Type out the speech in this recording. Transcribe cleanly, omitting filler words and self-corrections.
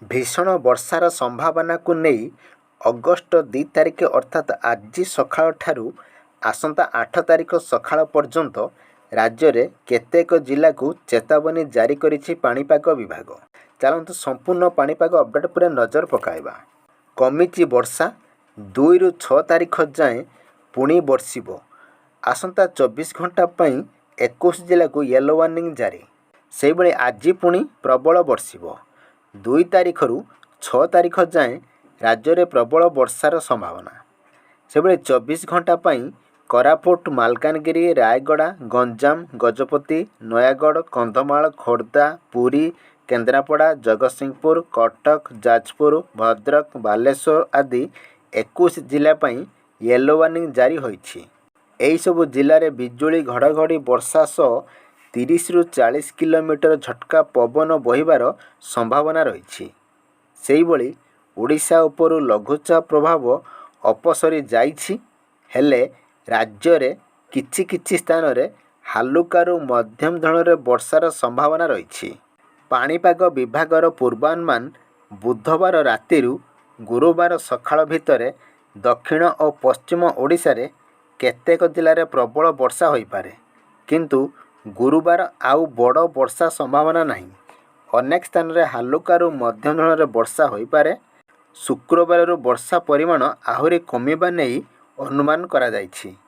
भीषण वर्षार संभावना को नहीं अगस्ट 2 तारिख अर्थात आज सकाळ ठारू आसंता 8 तारिख सकाळ पर्यंत राज्य में केतेक जिला को चेतावनी जारी करिछि पाणीपाग विभाग। चलतु संपूर्ण पाणीपाग अपडेट पूरा नजर पकाइबा। कमिछि वर्षा 2 रु 6 तारिख जाए पुणी बर्षिब। आसंता 24 घंटा पई 21 जिला को येलो वार्निंग जारी। से बेले आज पुणी प्रबल बर्षिब। 2 तारिख रु 6 तारिख जाए राज्य में प्रबल वर्षार संभावना। से बेले 24 घंटा पई कोरापुट, मालकानगिरी, रायगड़ा, गंजाम, गजपति, नयागढ़, कंधमाल, खोर्धा, पुरी, केन्द्रापड़ा, जगतसिंहपुर, कटक, जाजपुर, भद्रक, बालेश्वर आदि 21 जिला पई येलो वार्निंग जारी होईछि। एही सबु जिले में बिजुली घड़घड़ी वर्षा सह 30 रु 40 किलोमीटर झटका पवन बहिबार संभावना रही। सेहिभଳି ओडिशा उपरू लघुचाप प्रभाव अपसरी जाइछि, हेले राज्य रे किछि किछि स्थान रे हालुकारु मध्यम धरणर वर्षार संभावना रही। पाणीपाग विभागर पूर्वानुमान बुधवार रातिरु गुरुवार सकाळ भितरे दक्षिण और पश्चिम ओडिशा रे केतेक जिले में प्रबल वर्षा होई पारे, किंतु गुरुवार आउ बड़ वर्षा संभावना नहीं। अनेक स्थान रे हालुकारु मध्यम धरणर वर्षा होई पारे। शुक्रवार वर्षा परिमाण आहुरी कमिबा नहीं अनुमान करा जायछि।